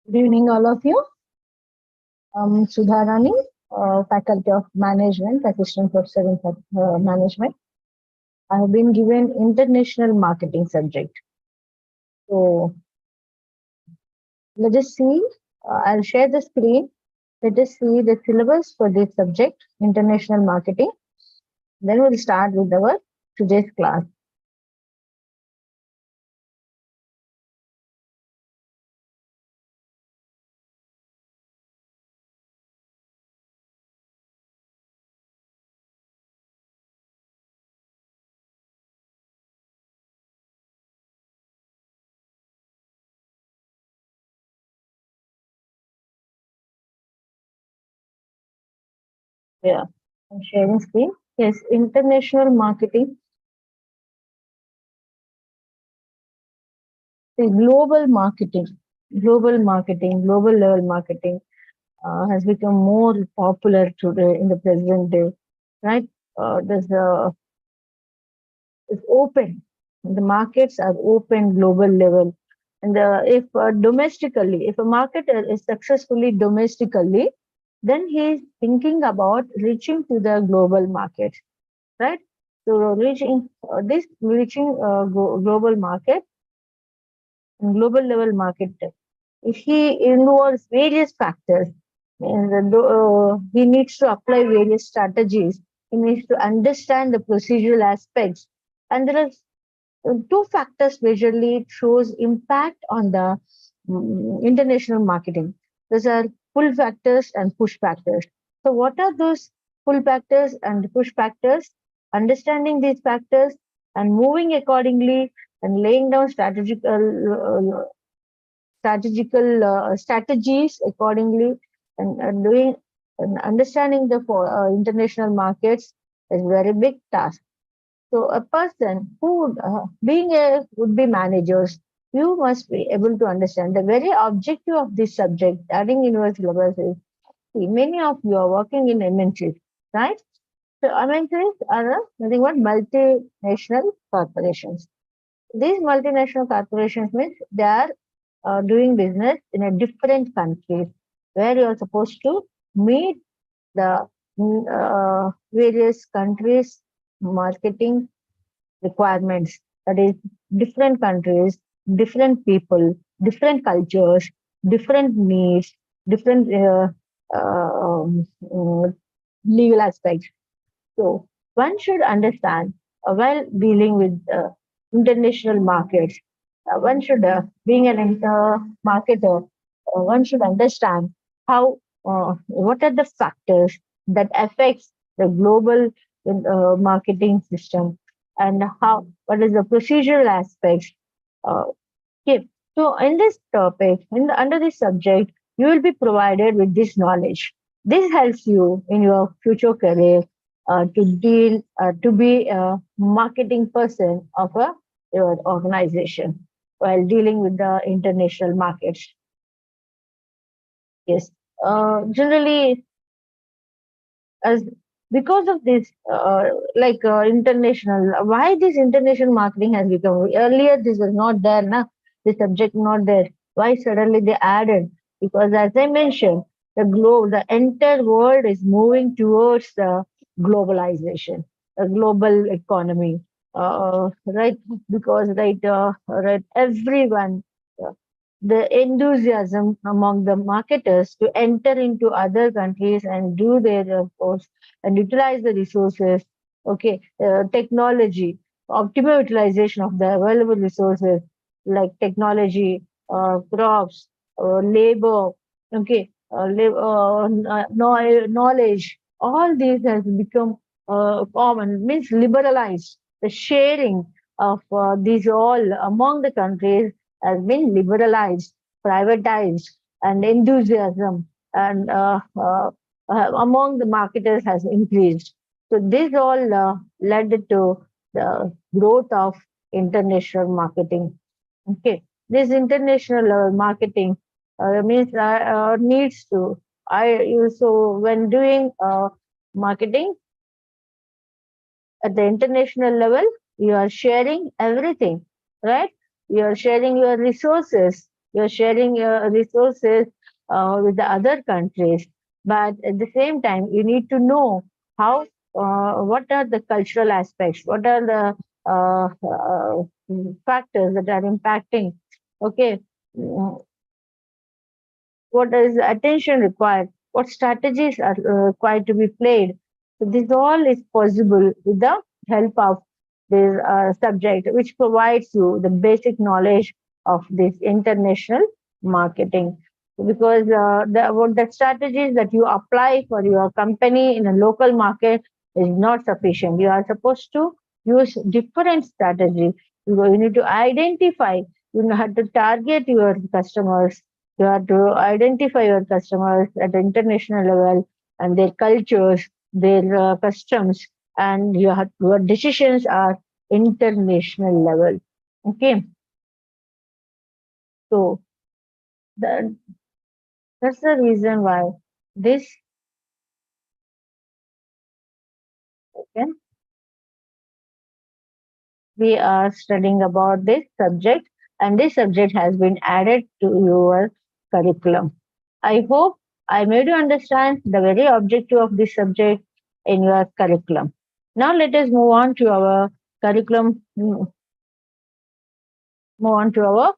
Good evening, all of you. I'm Sudharani, Faculty of Management, Assistant Professor in Management. I have been given International Marketing subject. So let us see. I'll share the screen. Let us see the syllabus for this subject, International Marketing. Then we'll start with our today's class. Yeah, I'm sharing screen. Yes, International Marketing, the global level marketing has become more popular today in the present day, right? There's it's open. The markets are open global level, and if domestically, if a marketer is successfully domestically, then he is thinking about reaching to the global market, right? So reaching global market and global level market, he involves various factors. And he needs to apply various strategies. He needs to understand the procedural aspects. And there are two factors majorly shows impact on the international marketing. Those are pull factors and push factors. So what are those pull factors and push factors? Understanding these factors and moving accordingly and laying down strategies accordingly, and doing and understanding the international markets is very big task. So a person who being a would be managers, you must be able to understand the very objective of this subject. Adding universal syllabus is, see, many of you are working in MNCs, right? So MNCs are nothing but multinational corporations. These multinational corporations means they are doing business in a different countries where you are supposed to meet the various countries marketing requirements. That is, different countries, different people, different cultures, different needs, different legal aspects. So one should understand while dealing with international markets, one should, being an marketer, one should understand how what are the factors that affects the global marketing system, and how what is the procedural aspects. Uh, okay, so in this topic, under this subject, you will be provided with this knowledge. This helps you in your future career to be a marketing person of your organization while dealing with the international markets. Yes. Generally, as because of this, international, why this international marketing has become earlier? This was not there, na. This subject not there. Why suddenly they added? Because as I mentioned, the entire world is moving towards the globalization, the global economy, right? Because right, everyone. The enthusiasm among the marketers to enter into other countries and do their posts and utilize the resources. Okay, technology, optimal utilization of the available resources like technology, crops, labor. Okay, knowledge. All these has become common. Means liberalized. The sharing of these all among the countries has been liberalized, privatized, and enthusiasm and among the marketers has increased. So this all led to the growth of international marketing. Okay, this international marketing means needs to. So when doing marketing at the international level, you are sharing everything, right? You are sharing your resources. you're sharing your resources with the other countries. But at the same time, you need to know how, what are the cultural aspects, what are the factors that are impacting. Okay, mm, what is the attention required, what strategies are required to be played. So this all is possible with the help of this subject, which provides you the basic knowledge of this international marketing. Because what the strategies that you apply for your company in a local market is not sufficient. You are supposed to use different strategies. You need to identify, you have to target your customers, you have to identify your customers at the international level and their cultures, their customs, and your decisions are international level. Okay, so that, that's the reason why this, okay, we are studying about this subject, and this subject has been added to your curriculum. I hope I made you understand the very objective of this subject in your curriculum. Now let us move on to our curriculum. Move on to our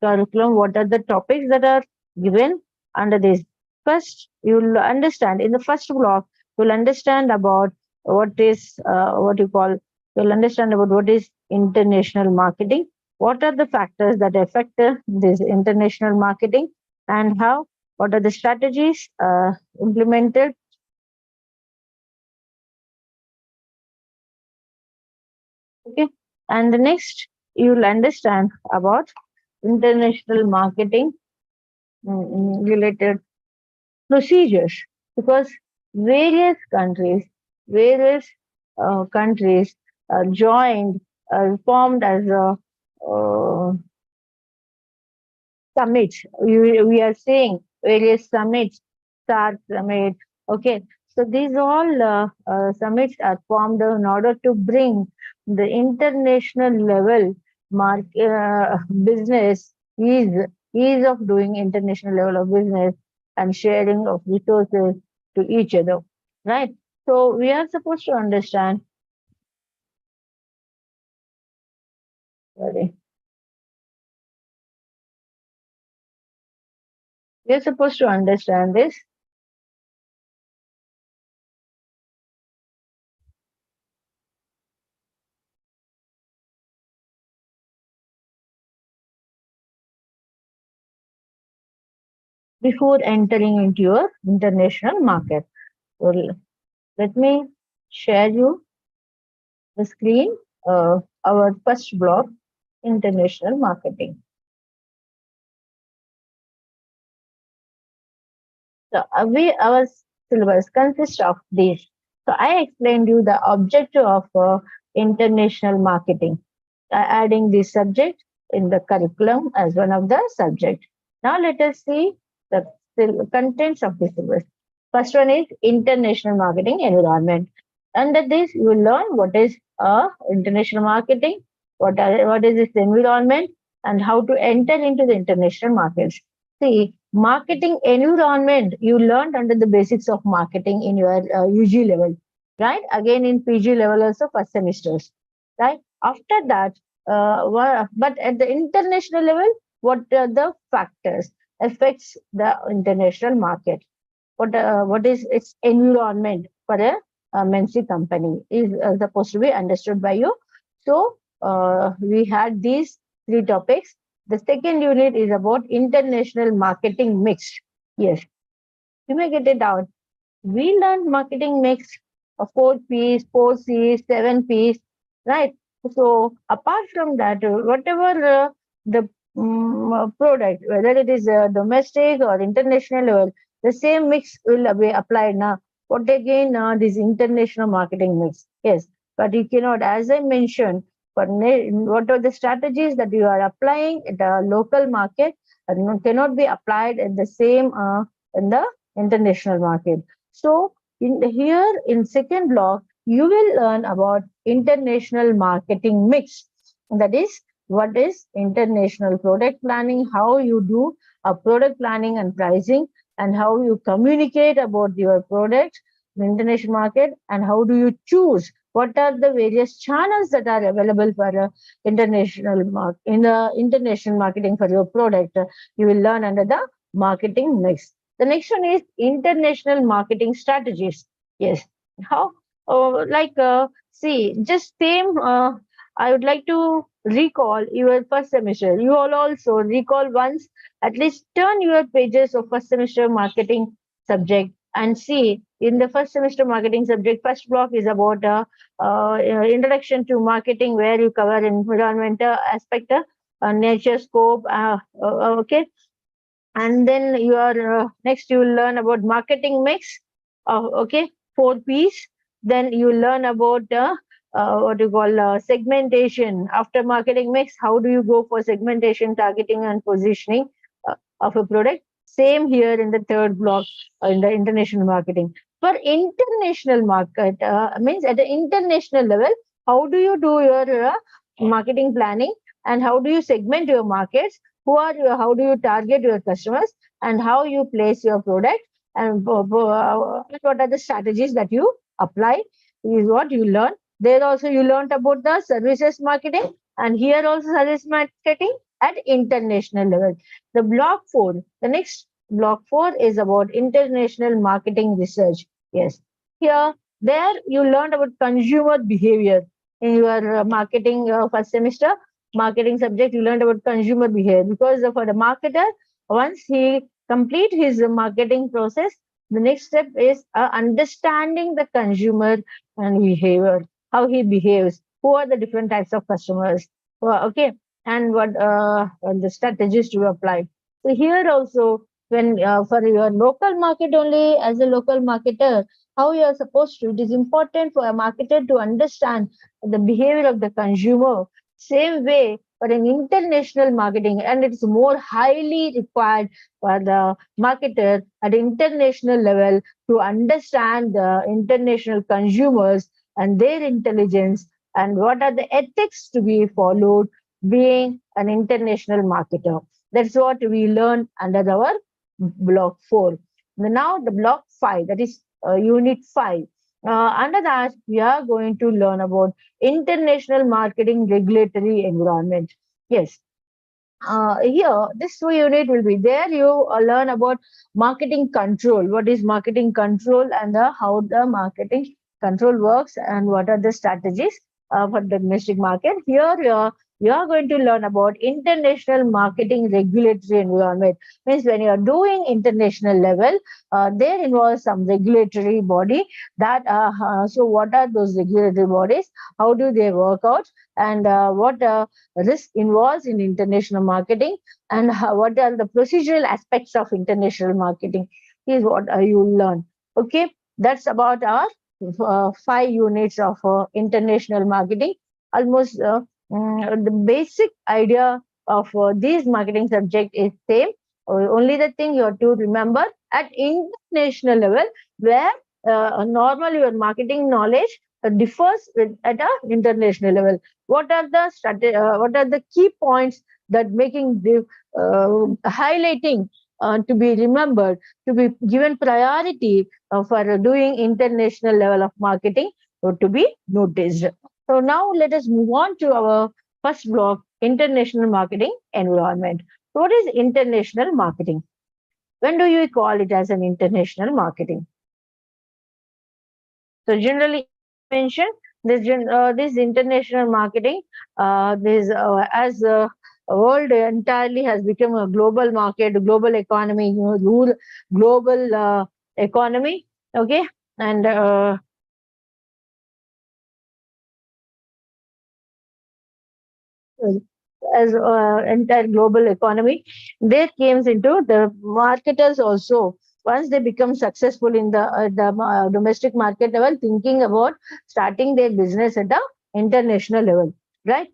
curriculum. What are the topics that are given under this? First, you'll understand in the first block. You'll understand about what is what you call. You'll understand about what is international marketing. What are the factors that affect this international marketing, and how? What are the strategies implemented? Okay, and the next you'll understand about international marketing related procedures, because various countries, various countries joined, formed as a summits. We are seeing various summits, SARC summit. Okay, so these all summits are formed in order to bring the international level business ease of doing international level of business and sharing of resources to each other, right? So we are supposed to understand. Sorry, we are supposed to understand this before entering into your international market. So let me share you the screen, our first block, international marketing. So our syllabus consists of these. So I explained you the objective of international marketing, adding this subject in the curriculum as one of the subject. Now let us see the contents of the syllabus. First one is international marketing environment. Under this, you will learn what is international marketing, what is its environment, and how to enter into the international markets. See, marketing environment you learned under the basics of marketing in your UG level, right? Again in PG level also first semesters, right? After that, but at the international level, what are the factors affects the international market? What is its environment for a MNC company is supposed to be understood by you. So we had these three topics. The second unit is about international marketing mix. Yes, you may get it out. We learned marketing mix of 4 P's, 4 C's, 7 P's, right? So apart from that, whatever the product, whether it is domestic or international level, the same mix will be applied now. What again? This international marketing mix. Yes, but you cannot, as I mentioned, what are the strategies that you are applying at the local market cannot be applied at the same in the international market. So here in second block, you will learn about international marketing mix. That is what is international product planning, how you do a product planning and pricing, and how you communicate about your product in the international market, and how do you choose what are the various channels that are available for in the international marketing for your product. You will learn under the marketing mix. The next one is international marketing strategies. Yes, how see, just same. I would like to recall your first semester. You all also recall once, at least turn your pages of first semester marketing subject and see in the first semester marketing subject, first block is about introduction to marketing, where you cover environmental aspect, nature scope. Okay, and then you are next you will learn about marketing mix. Okay, 4 P's. Then you learn about what you call segmentation. After marketing mix, how do you go for segmentation, targeting, and positioning of a product? Same here in the third block in the international marketing. For international market, means at the international level, how do you do your marketing planning, and how do you segment your markets? How do you target your customers, and how you place your product, and what are the strategies that you apply is what you learn. There also you learned about the services marketing, and here also service marketing at international level. The block 4, the next block 4 is about international marketing research. Yes, here there you learned about consumer behavior in your marketing first semester marketing subject. You learned about consumer behavior, because for the marketer, once he complete his marketing process, the next step is understanding the consumer and behavior, how he behaves, who are the different types of customers, okay, and what the strategies to apply. So here also, when for your local market only, as a local marketer, how you are supposed to, it is important for a marketer to understand the behavior of the consumer. Same way for an international marketing, and it's more highly required for the marketer at international level to understand the international consumers and their intelligence, and what are the ethics to be followed being an international marketer. That's what we learn under our block 4. Now the block 5, that is unit 5. Under that, we are going to learn about international marketing regulatory environment. Yes, here this unit will be there. You learn about marketing control. What is marketing control, and how the marketing control works, and what are the strategies for the domestic market. Here you are going to learn about international marketing regulatory environment. Means when you are doing international level, there involves some regulatory body that so what are those regulatory bodies, how do they work out, and what risk involves in international marketing, and what are the procedural aspects of international marketing is what you learn. Okay, that's about our 5 units of international marketing. Almost the basic idea of these marketing subject is same. Only the thing you have to remember at international level, where normally your marketing knowledge differs at an international level. What are the what are the key points that making the highlighting to be remembered, to be given priority for doing international level of marketing to be noticed. So now let us move on to our first block, international marketing environment. So what is international marketing? When do you call it as an international marketing? So generally mentioned, this international marketing, this as world entirely has become a global market, global economy, global economy. Okay, and as entire global economy, there comes into the marketers also. Once they become successful in the domestic market level, thinking about starting their business at the international level, right?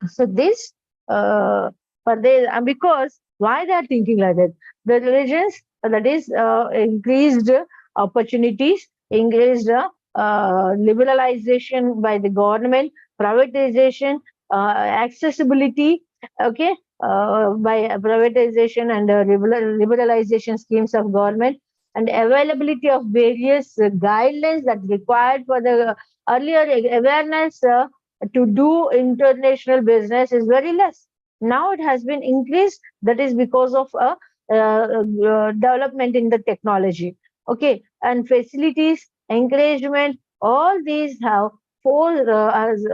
So this for they, and because why they are thinking like that, the religions, that is increased opportunities, increased liberalization by the government, privatization, accessibility, okay, by privatization and liberalization schemes of government, and availability of various guidelines that required for the earlier awareness to do international business is very less. Now it has been increased. That is because of a development in the technology. Okay, and facilities, encouragement, all these have has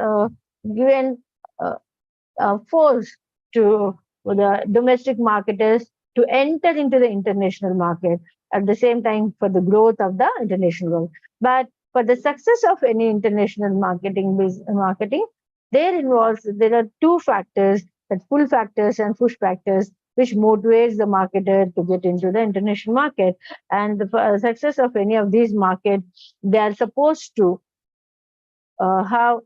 given uh, force to the domestic marketers to enter into the international market at the same time for the growth of the international world. But for the success of any international marketing, there are two factors, that pull factors and push factors, which motivates the marketer to get into the international market. And the success of any of these markets, they are supposed to have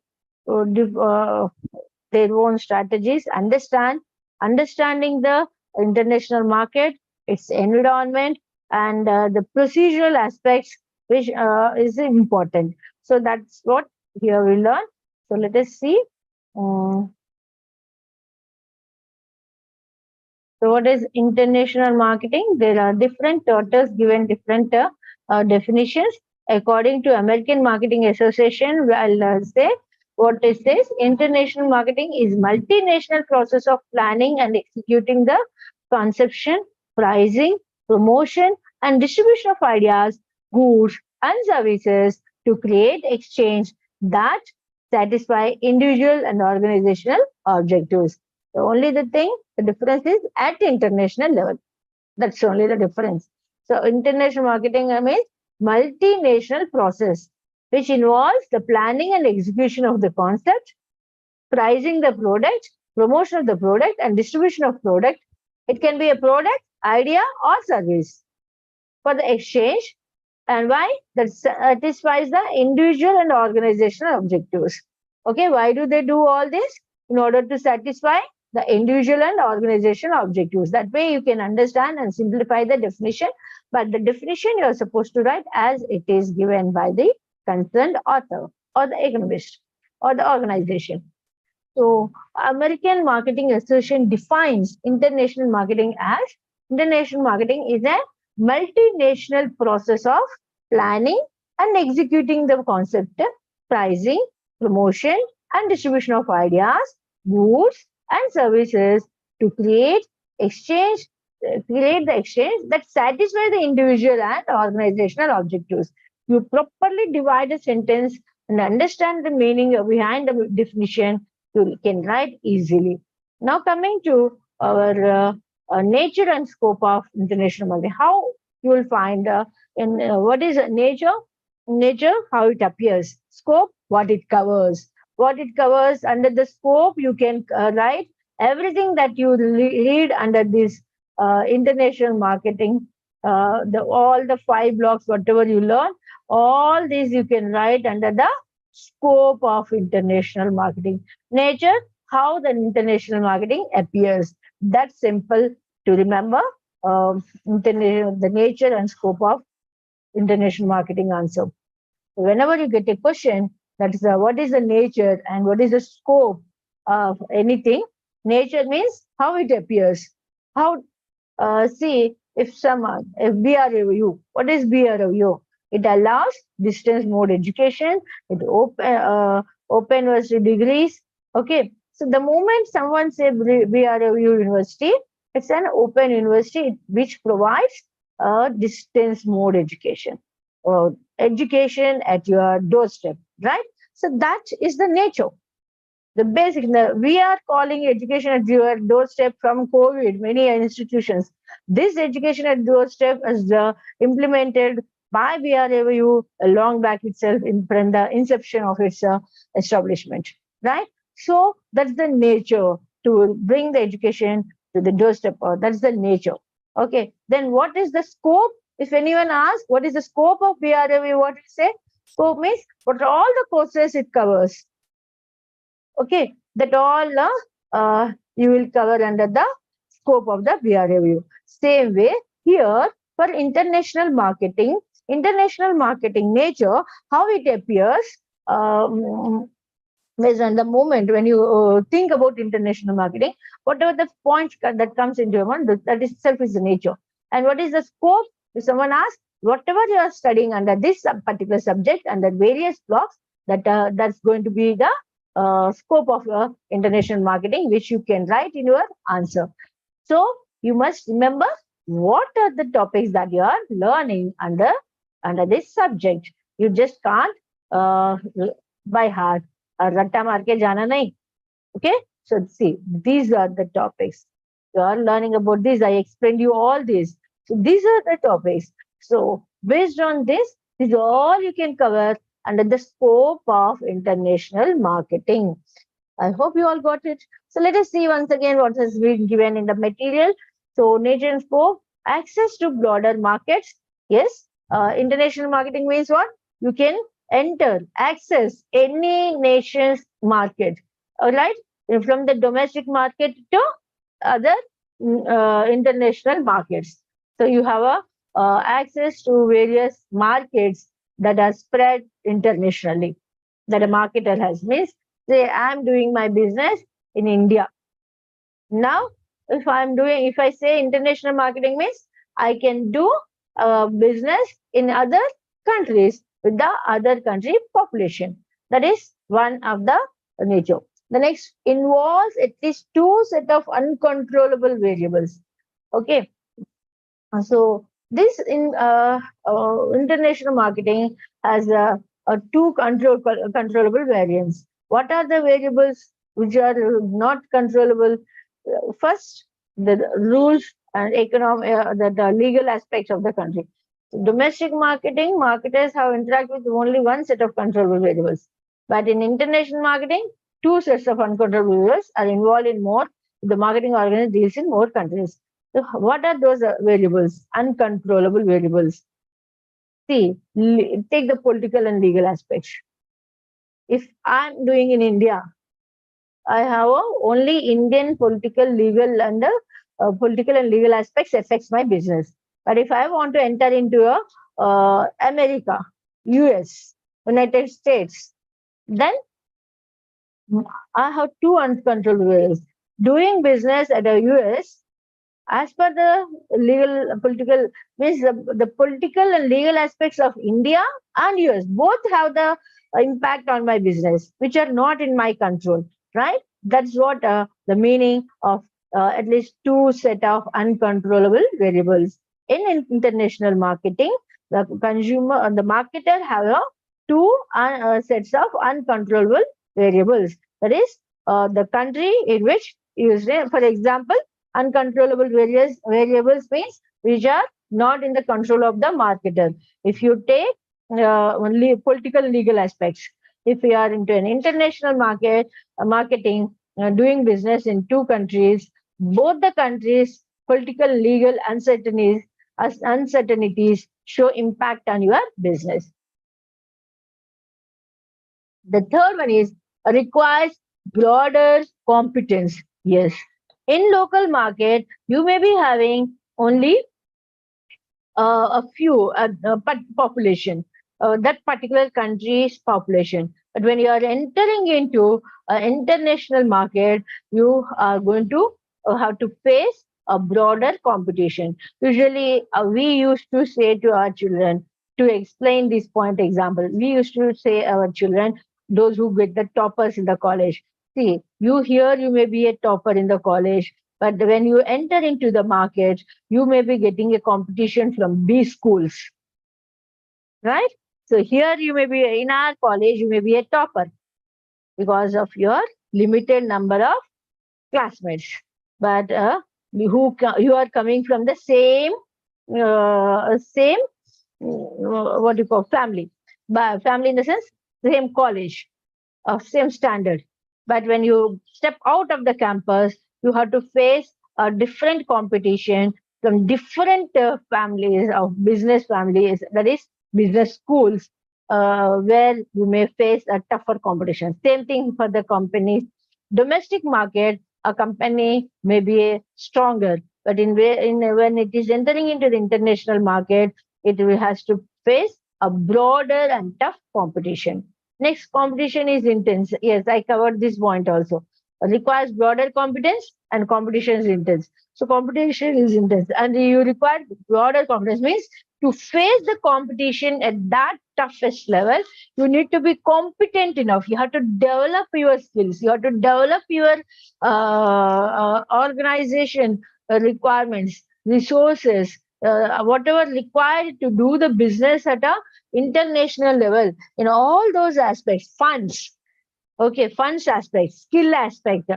their own strategies, understanding the international market, its environment, and the procedural aspects, which is important. So that's what here we learn. So let us see. Um, so what is international marketing? There are different authors given different definitions. According to American Marketing Association, I'll say what it says: international marketing is multinational process of planning and executing the conception, pricing, promotion, and distribution of ideas, goods, and services to create exchange that satisfy individual and organizational objectives. The only the thing, the difference is at international level. That's only the difference. So international marketing means multinational process, which involves the planning and execution of the concept, pricing the product, promotion of the product, and distribution of product. It can be a product, idea, or service for the exchange. And why? That satisfies the individual and organizational objectives. Okay, why do they do all this? In order to satisfy the individual and organizational objectives. That way you can understand and simplify the definition, but the definition you are supposed to write as it is given by the concerned author or the economist or the organization. So, American Marketing Association defines international marketing is a multinational process of planning and executing the concept, pricing, promotion, and distribution of ideas, goods, and services to exchange, create the exchange that satisfy the individual and organizational objectives. You properly divide a sentence and understand the meaning behind the definition, you can write easily. Now, coming to our nature and scope of international marketing, how you will find in what is nature? Nature, how it appears. Scope, what it covers. What it covers under the scope, you can write everything that you read under this international marketing. All the 5 blocks, whatever you learn, all these you can write under the scope of international marketing. Nature, how the international marketing appears. That's simple to remember. The nature and scope of international marketing answer. Whenever you get a question, that is what is the nature and what is the scope of anything. Nature means how it appears. How see if BRAU, what is BRAU? It allows distance mode education. It open university degrees. Okay, so the moment someone say BRAU university, it's an open university which provides a distance mode education or education at your doorstep, right? So that is the nature. The basic, we are calling education at your doorstep from COVID, many institutions. This education at doorstep is implemented by BRAU long back itself from the inception of its establishment, right? So that's the nature to bring the education to the doorstep. That's the nature. Okay. Then what is the scope? If anyone asks, what is the scope of BRAU? What it say? Scope means what all the courses it covers. Okay, that all you will cover under the scope of the BRAU. Same way here for international marketing nature, how it appears. based on the moment when you think about international marketing, whatever the points that comes into your mind, that itself is the nature. And what is the scope? If someone asks, whatever you are studying under this particular subject, under various blocks, that's going to be the scope of your international marketing, which you can write in your answer. So you must remember what are the topics that you are learning under this subject. You just can't uh, by heart ratta maar ke jana nahi. Okay, so see, these are the topics you are learning about. This I explained you all this. So these are the topics. So based on this is all you can cover under the scope of international marketing. I hope you all got it. So let us see once again what has been given in the material. So nature and scope, access to broader markets. Yes, international marketing means what? You can enter, access any nation's market. All right, from the domestic market to other international markets. So you have a access to various markets that are spread internationally, that a marketer has. Means, say I'm doing my business in India. Now, if I say international marketing means I can do business in other countries with the other country population. That is one of the nature. The next involves at least two set of uncontrollable variables. Okay, so this in international marketing has two controllable variants. What are the variables which are not controllable? First, the rules and economic, the legal aspects of the country. So domestic marketing, marketers have interact with only one set of controllable variables. But in international marketing, two sets of uncontrollable variables are involved in more. The marketing organization deals in more countries. So what are those variables? Uncontrollable variables. See, take the political and legal aspects. If I'm doing in India, I have only Indian political and legal aspects affects my business. But if I want to enter into a America, US, United States, then I have two uncontrollable variables. Doing business at a US as per the legal political means the political and legal aspects of India and US both have the impact on my business, which are not in my control, right? That's what the meaning of at least two set of uncontrollable variables in international marketing. The consumer and the marketer have two sets of uncontrollable variables. That is the country in which you say, for example, uncontrollable variables means which are not in the control of the marketer. If you take only political legal aspects, if we are into an international marketing, doing business in two countries, both the countries political legal uncertainties show impact on your business. The third one is requires broader competence. Yes, in local market, you may be having only a few population, that particular country's population. But when you are entering into international market, you are going to have to face a broader competition. Usually, we used to say to our children to explain this point example. We used to say our children, those who get the toppers in the college. See, you here you may be a topper in the college, but when you enter into the market, you may be getting a competition from B schools, right? So here you may be in our college, you may be a topper because of your limited number of classmates. But you are coming from the same what you call family, but family in the sense same college of same standard. But when you step out of the campus, you have to face a different competition from different families of business families, that is business schools, where you may face a tougher competition. Same thing for the companies. Domestic market, a company may be stronger, but when it is entering into the international market, it has to face a broader and tough competition. Next, competition is intense. Yes, I covered this point also. Requires broader competence and competition is intense. So competition is intense and you require broader competence means to face the competition at that toughest level, you need to be competent enough. You have to develop your skills. You have to develop your organization requirements, resources, whatever required to do the business at a international level in all those aspects, funds, okay, funds aspect, skill aspect,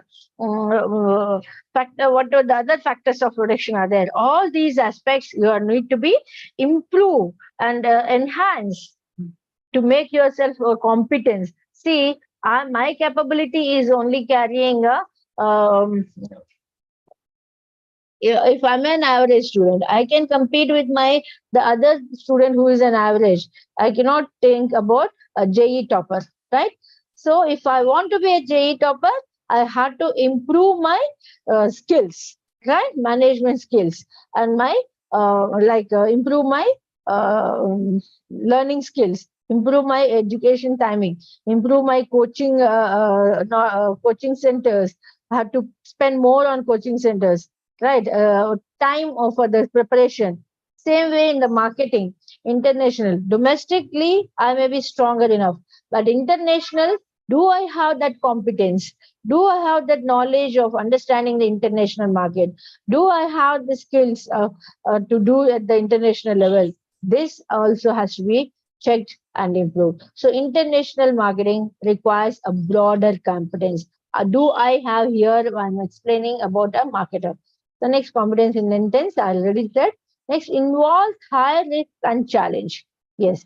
factor, what are the other factors of production are there, all these aspects you are need to be improve and enhance to make yourself a competence. See, my capability is only carrying a if I'm an average student, I can compete with my the other student who is an average. I cannot think about a JE topper, right? So if I want to be a JE topper, I have to improve my skills, right? Management skills and my improve my learning skills, improve my education timing, improve my coaching coaching centers. I have to spend more on coaching centers, right? Time for the preparation. Same way in the marketing, international. Domestically, I may be stronger enough, but international, do I have that competence? Do I have that knowledge of understanding the international market? Do I have the skills to do at the international level? This also has to be checked and improved. So, international marketing requires a broader competence. Do I have here? I'm explaining about a marketer. The next competence in intense, I already said. Next involves high risk and challenge. Yes,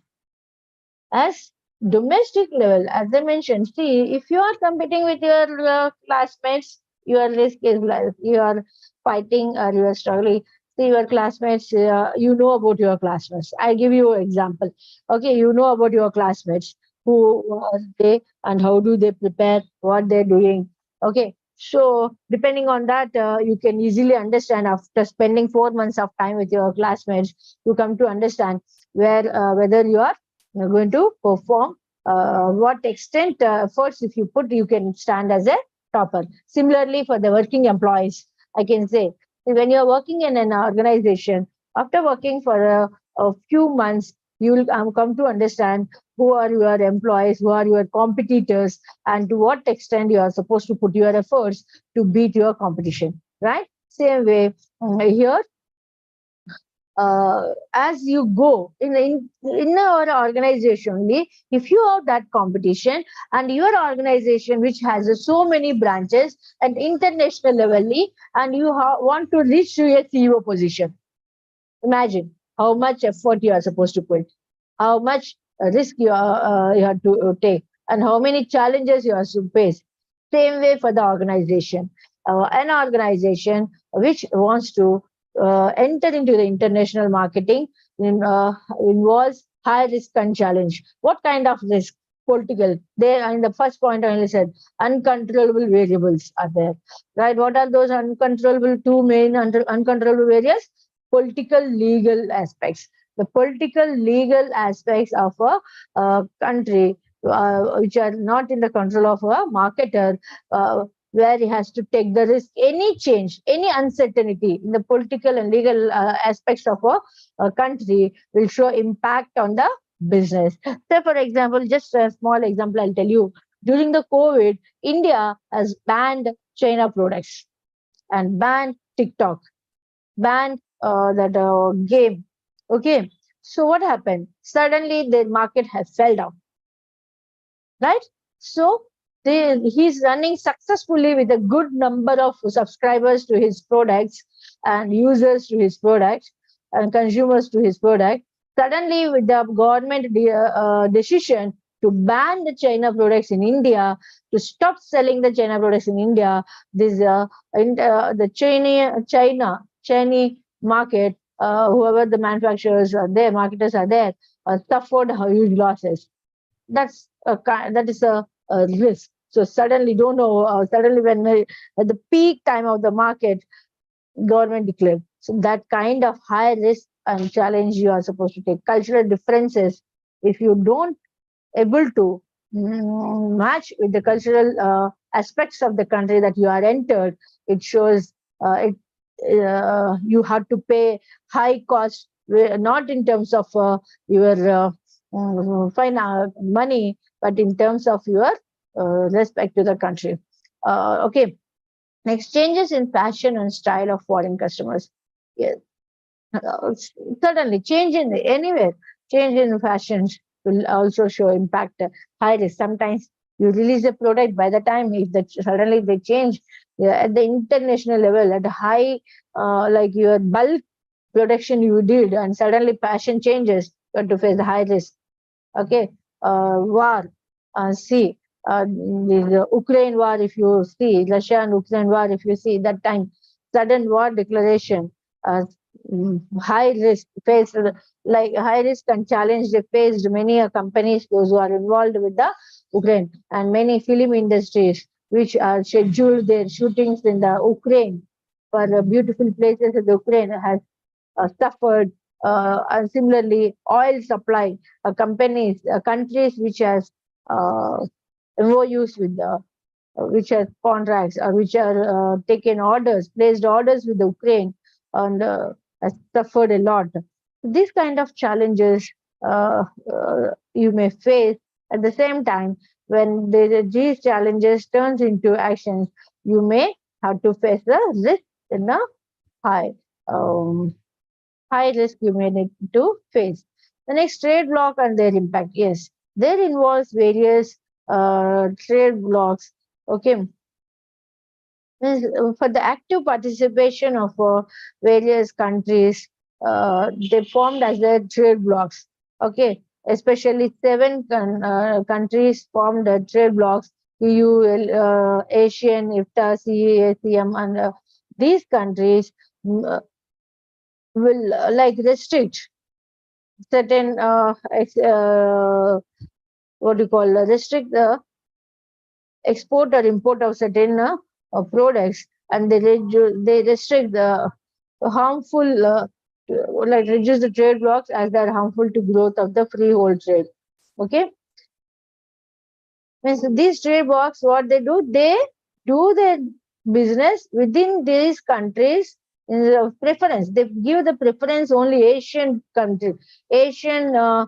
as domestic level, as I mentioned, see, if you are competing with your classmates, your risk is like you are fighting or you are struggling. See, your classmates, you know about your classmates. I give you an example. Okay, you know about your classmates, who are they and how do they prepare, what they're doing. Okay, so depending on that, you can easily understand after spending 4 months of time with your classmates, you come to understand whether you're going to perform, what extent efforts if you put, you can stand as a topper. Similarly, for the working employees, I can say when you're working in an organization, after working for a few months, you will come to understand who are your employees, who are your competitors, and to what extent you are supposed to put your efforts to beat your competition. Right? Same way here, as you go in our organization only, if you have that competition and your organization which has so many branches at international level and you want to reach to a CEO position, imagine how much effort you are supposed to put, how much risk you have to take, and how many challenges you have to face. Same way for the organization. An organization which wants to enter into the international marketing involves high risk and challenge. What kind of risk? Political. There, in the first point, I only said uncontrollable variables are there. Right? What are those uncontrollable? Two main uncontrollable variables: political, legal aspects. The political, legal aspects of a country, which are not in the control of a marketer, where he has to take the risk. Any change, any uncertainty in the political and legal aspects of a country will show impact on the business. Say, for example, just a small example I'll tell you. During the COVID, India has banned China products and banned TikTok, banned that game. Okay, so what happened? Suddenly, the market has fell down, right? So he's running successfully with a good number of subscribers to his products and users to his products and consumers to his product. Suddenly, with the government decision to ban the China products in India, to stop selling the China products in India, this the Chinese market, whoever the manufacturers are there, marketers are there, suffered huge losses. That is a risk. So suddenly, don't know. Suddenly, when at the peak time of the market, government declared. So that kind of high risk and challenge you are supposed to take. Cultural differences. If you don't able to match with the cultural aspects of the country that you are entered. It shows it you have to pay high cost, not in terms of your money, but in terms of your respect to the country. Okay. Next, changes in fashion and style of foreign customers. Yes. Certainly, change in fashions will also show impact. High risk. Sometimes you release a product, by the time if suddenly they change, at the international level, at a high, like your bulk production you did, and suddenly fashion changes, you have to face the high risk. Okay. War. See, the Ukraine war, if you see, Russia and Ukraine war, if you see that time, sudden war declaration, uh, high risk faced, like high risk and challenge they faced many companies, those who are involved with the Ukraine, and many film industries which are scheduled their shootings in the Ukraine for beautiful places in the Ukraine has suffered. And similarly, oil supply countries which has uh, MOUs with the which has contracts or which are taken orders, placed orders with the Ukraine, and has suffered a lot. These kind of challenges you may face. At the same time, when these challenges turns into actions, you may have to face the risk in a high. Um, High risk you may need to face. The next, trade block and their impact. Yes, there involves various trade blocks. Okay, for the active participation of various countries, they formed as their trade blocks. Okay, especially seven countries formed trade blocks: EU, Asian, IFTA, CE, ASEM, and these countries will like restrict certain what do you call restrict the export or import of certain products, and they restrict the harmful like reduce the trade blocks as they are harmful to growth of the free hold trade. Okay, means these trade blocks, what they do their business within these countries in the preference. They give the preference only Asian countries, Asian uh,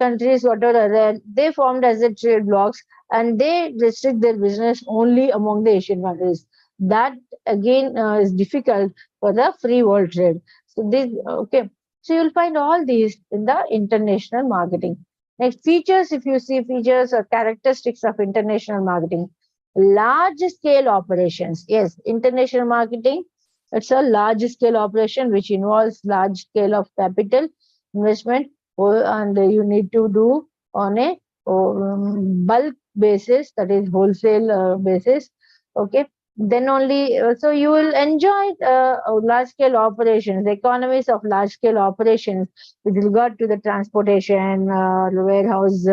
countries, whatever, they formed as a trade blocks, and they restrict their business only among the Asian countries. That again is difficult for the free world trade. So this okay. So you'll find all these in the international marketing. Next, features. If you see features or characteristics of international marketing, large scale operations. Yes, international marketing. It's a large scale operation which involves large scale of capital investment, and you need to do on a bulk basis, that is wholesale basis. Okay, then only so you will enjoy large scale operations, the economies of large scale operations with regard to the transportation, warehouse,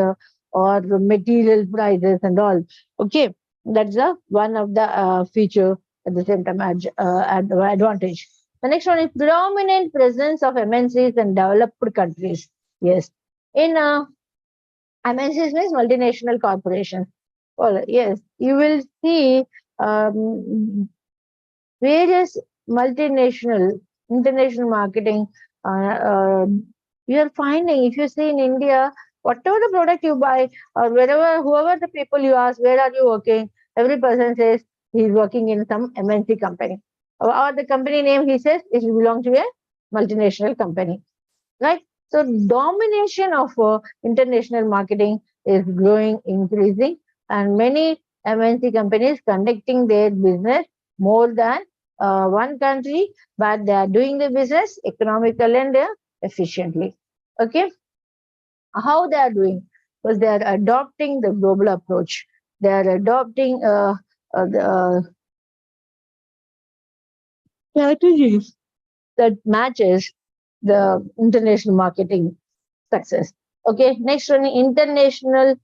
or the material prices and all. Okay, that's the one of the feature, at the same time advantage. The next one is predominant presence of MNCs in developed countries. Yes. In MNCs means multinational corporations. Well, yes, you will see various multinational, international marketing. You are finding, if you see in India, whatever the product you buy, or wherever, whoever the people you ask, where are you working? Every person says he's working in some MNC company. Or the company name he says it belongs to a multinational company, right? So domination of international marketing is growing, increasing, and many MNC companies conducting their business more than one country, but they are doing the business economical and efficiently. Okay, how they are doing? Because they are adopting the global approach. They are adopting the strategies that matches the international marketing success. Okay, next one, international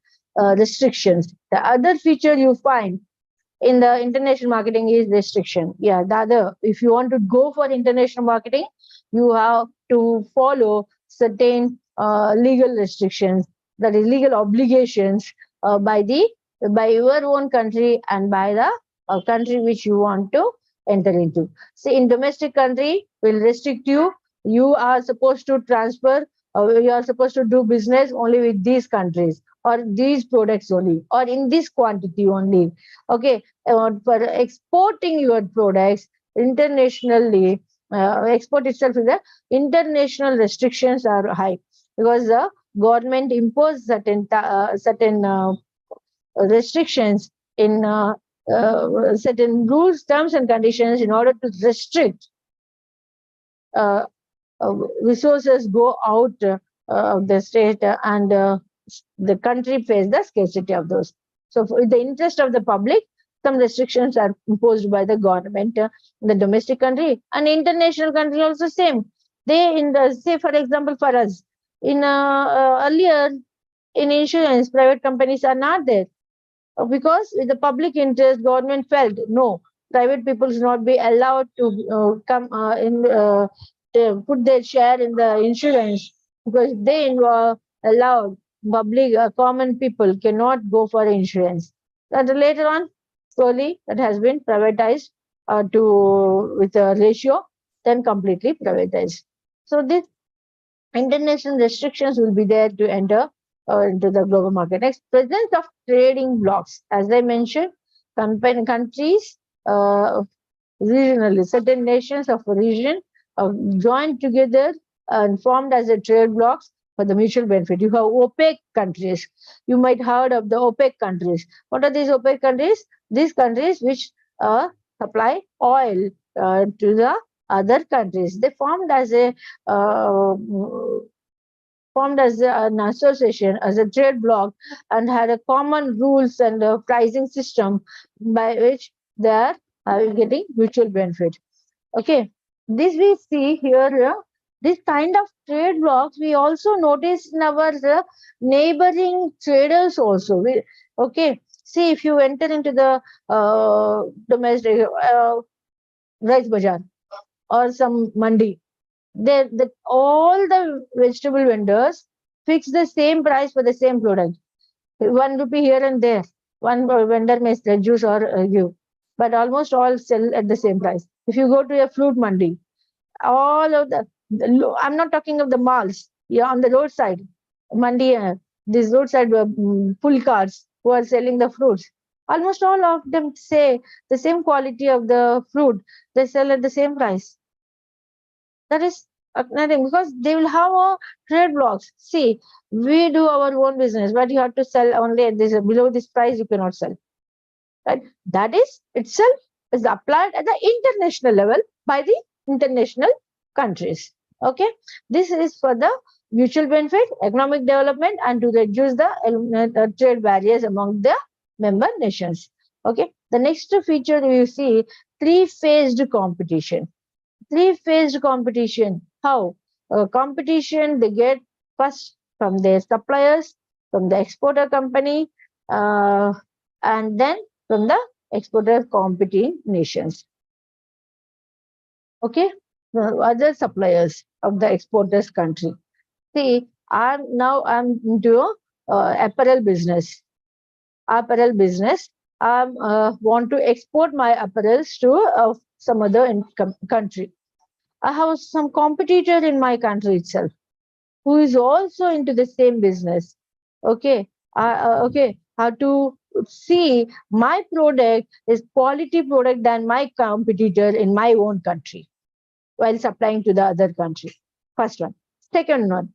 restrictions. The other feature you find in the international marketing is restriction. Yeah, the other, if you want to go for international marketing, you have to follow certain legal restrictions, that is legal obligations by your own country and by the country which you want to enter into. See, in domestic country will restrict you. You are supposed to transfer, you are supposed to do business only with these countries or these products only or in this quantity only. Okay, for exporting your products internationally, export itself is the international restrictions are high because the government impose certain restrictions in certain rules, terms, and conditions in order to restrict uh, resources go out of the state and the country face the scarcity of those. So, for the interest of the public, some restrictions are imposed by the government in the domestic country and international country also same. They in the say for example for us in earlier in insurance private companies are not there because with the public interest government felt no private people should not be allowed to come in to put their share in the insurance because they allowed public common people cannot go for insurance. And later on slowly that has been privatized to with a ratio then completely privatized. So this international restrictions will be there to enter into the global market. Next, presence of trading blocks. As I mentioned, countries, regionally, certain nations of a region joined together and formed as a trade blocks for the mutual benefit. You have OPEC countries. You might heard of the OPEC countries. What are these OPEC countries? These countries which supply oil to the other countries. They uh, formed as an association, as a trade bloc, and had a common rules and pricing system by which they are getting mutual benefit. Okay, this we see here. This kind of trade blocks we also notice in our neighboring traders also. Okay, see if you enter into the domestic rice bazaar or some mandi, all the vegetable vendors fix the same price for the same product. 1 rupee here and there. One vendor may reduce or give, but almost all sell at the same price. If you go to a fruit mandi, all of I'm not talking of the malls. Yeah, on the roadside, mandi, these roadside full cars who are selling the fruits. Almost all of them say the same quality of the fruit. They sell at the same price. That is nothing because they will have trade blocks. See, we do our own business, but you have to sell only at this below this price. You cannot sell. Right? That is itself is applied at the international level by the international countries. Okay, this is for the mutual benefit, economic development, and to reduce the trade barriers among the member nations. Okay, the next feature we see three-phased competition. Three-phased competition. How? Competition they get first from their suppliers, from the exporter company, and then from the exporter competing nations. Okay, other suppliers of the exporters country. See, I'm into apparel business. Apparel business. I want to export my apparels to some other country. I have some competitor in my country itself who is also into the same business. Okay, okay, how to see my product is quality product than my competitor in my own country while supplying to the other country. First one. Second one,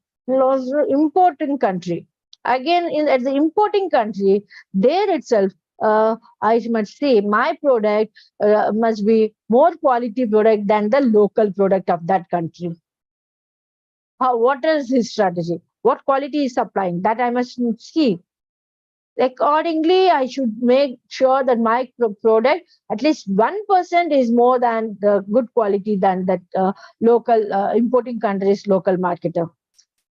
importing country. Again, at the importing country, there itself, I must say my product must be more quality product than the local product of that country. What is his strategy? What quality is supplying? That I must see. Accordingly, I should make sure that my product at least 1% is more than the good quality than that local importing country's local marketer.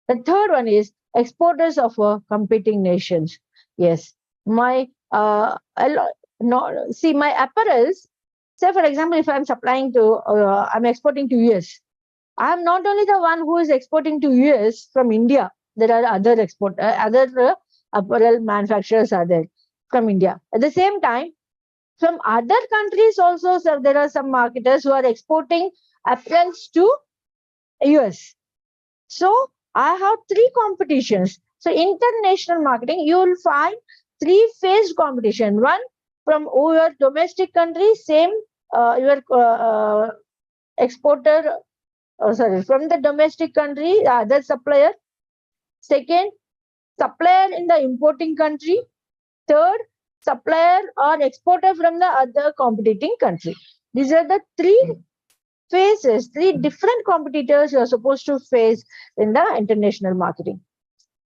The third one is exporters of competing nations. Yes, my no, see my apparels. Say for example, if I'm supplying to, I'm exporting to US. I'm not only the one who is exporting to US from India. there are other other apparel manufacturers are there from India. At the same time, from other countries also, so there are some marketers who are exporting apparels to US. So I have three competitions. So international marketing, you will find three-phased competition. One from your domestic country, same your exporter, sorry, from the domestic country, other supplier. Second, supplier in the importing country. Third, supplier or exporter from the other competing country. These are the three phases, three different competitors you are supposed to face in the international marketing.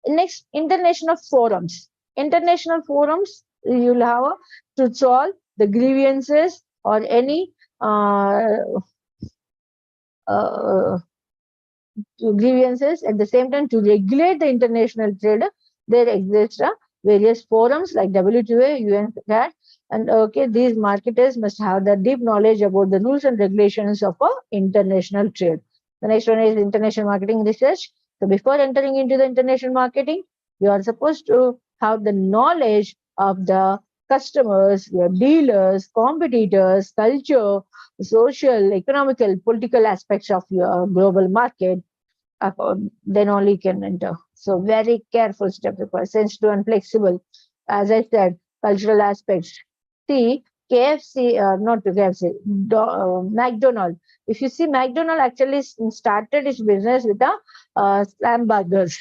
Next, international forums. International forums, you'll have to solve the grievances or any grievances. At the same time, to regulate the international trade, there exist various forums like WTO, UN, and okay, these marketers must have the deep knowledge about the rules and regulations of international trade. The next one is international marketing research. So before entering into the international marketing, you are supposed to have the knowledge of the customers, your dealers, competitors, culture, social, economical, political aspects of your global market. Then only you can enter. So very careful step required, sensitive and flexible. As I said, cultural aspects. See, KFC, not to KFC, McDonald. If you see, McDonald actually started its business with a slam burgers.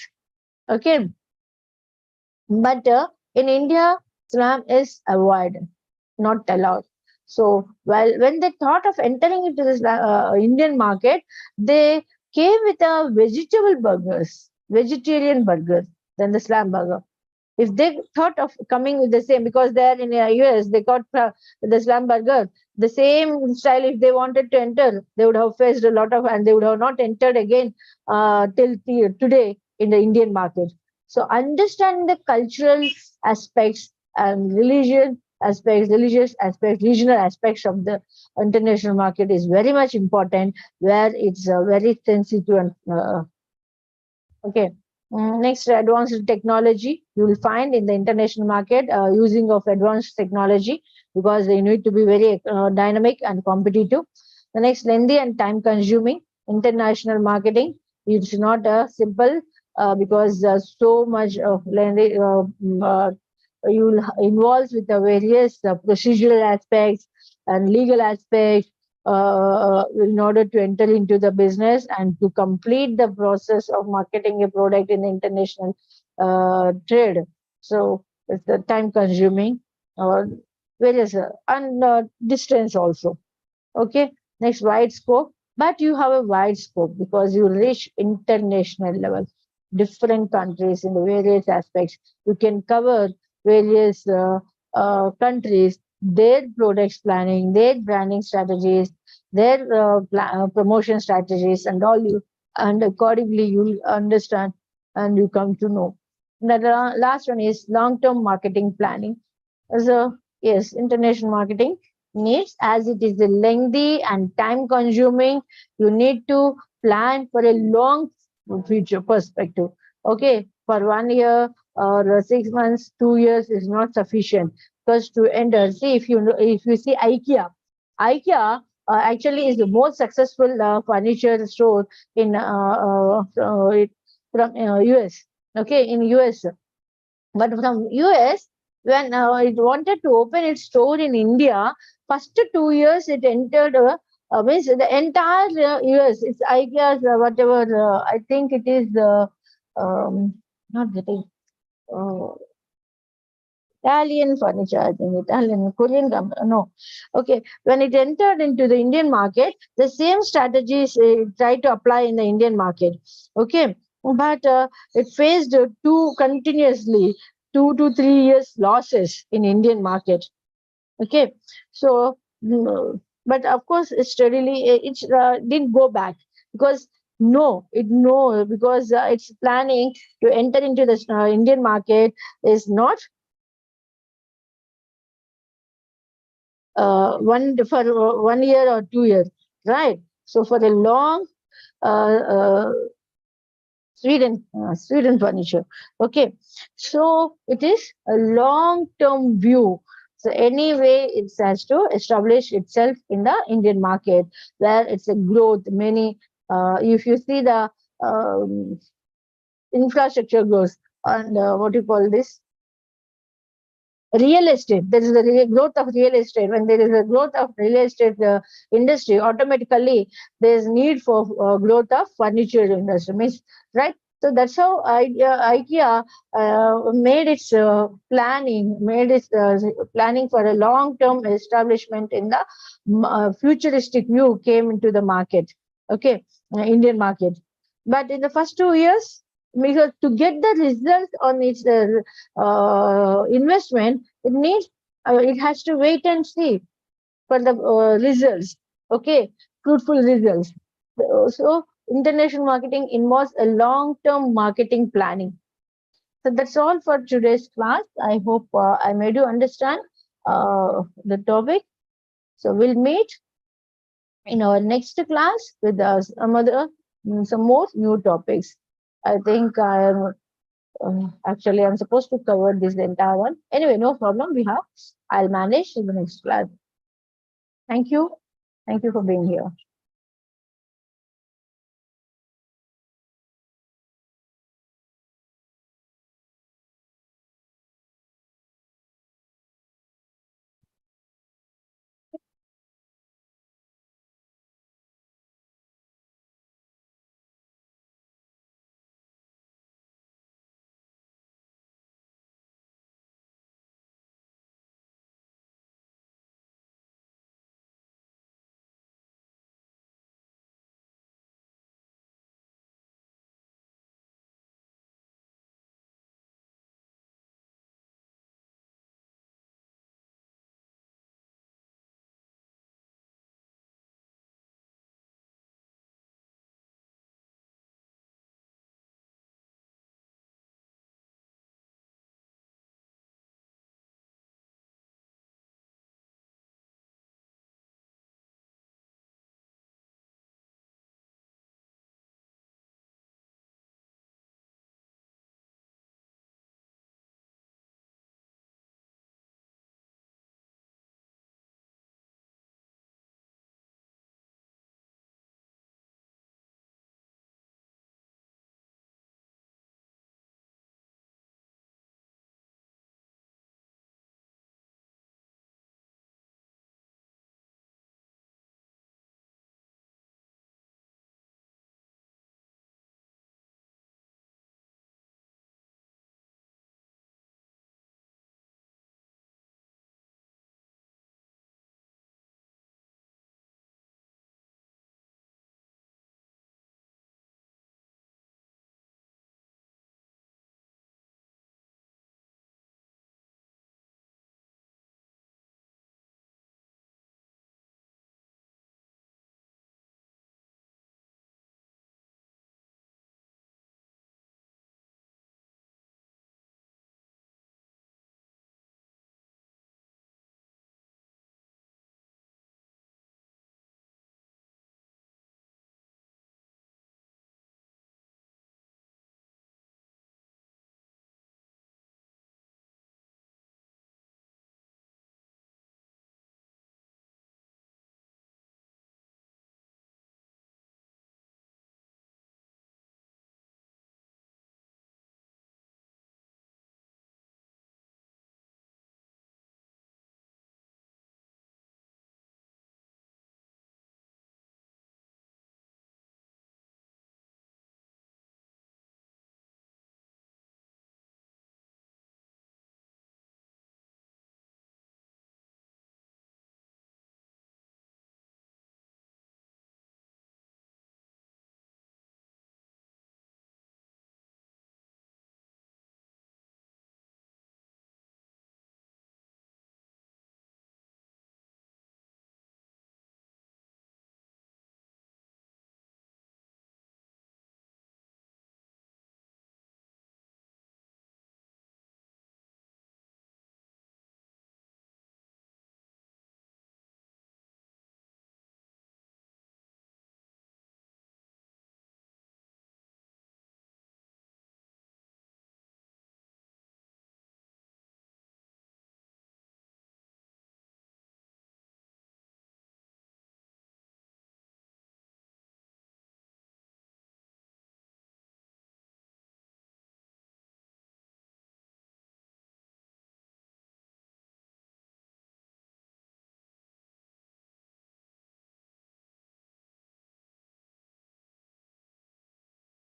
Okay, but in India, slam is avoided, not allowed. So while when they thought of entering into this Indian market, they came with a vegetable burgers, vegetarian burgers, than the slam burger. If they thought of coming with the same, because they're in the US, they got the slam burger, the same style, if they wanted to enter, they would have faced a lot of, and they would have not entered again till today in the Indian market. So understanding the cultural aspects and religious aspects, regional aspects of the international market is very much important, where it's very sensitive and okay. Next, advanced technology. You will find in the international market using of advanced technology, because they need to be very dynamic and competitive. The next, lengthy and time consuming. International marketing, it's not simple because so much of lengthy you will involve with the various procedural aspects and legal aspects in order to enter into the business and to complete the process of marketing a product in the international trade. So it's the time consuming, various and distance also. Okay, next, wide scope. But you have a wide scope because you reach international level, different countries in the various aspects. You can cover various countries, their products planning, their branding strategies, their promotion strategies, and all you, and accordingly you understand and you come to know. The last one is long-term marketing planning. So yes, international marketing needs, as it is a lengthy and time consuming, you need to plan for a long future perspective. Okay, for 1 year or 6 months, 2 years is not sufficient, because to enter, see, if you see IKEA actually is the most successful furniture store in from US. Okay, in US, but from US, when it wanted to open its store in India, first 2 years it entered, means the entire US, it's IKEA's, whatever, I think it is, not getting, uh, Italian furniture, I think, Italian, Korean, no. Okay, when it entered into the Indian market, the same strategies tried to apply in the Indian market. Okay, but it faced continuously 2 to 3 years losses in Indian market. Okay, so, but of course, steadily, it didn't go back, because because it's planning to enter into the Indian market is not for 1 year or 2 years, right? So for a long uh, uh, Sweden furniture. Okay, so it is a long-term view. So anyway, it has to establish itself in the Indian market where it's a growth. Many, if you see the um, infrastructure growth and what you call this real estate, there is a growth of real estate. When there is a growth of real estate industry, automatically there is need for growth of furniture industry, means, right? So that's how IKEA made its planning for a long term establishment in the futuristic view came into the market. Okay, Indian market. But in the first 2 years, because to get the results on its investment, it has to wait and see for the results. Okay, fruitful results. So international marketing involves a long-term marketing planning. So that's all for today's class. I hope I made you understand the topic. So we'll meet in our next class with some more new topics. I think I am actually, I'm supposed to cover this the entire one. Anyway, no problem. I'll manage in the next class. Thank you. Thank you for being here.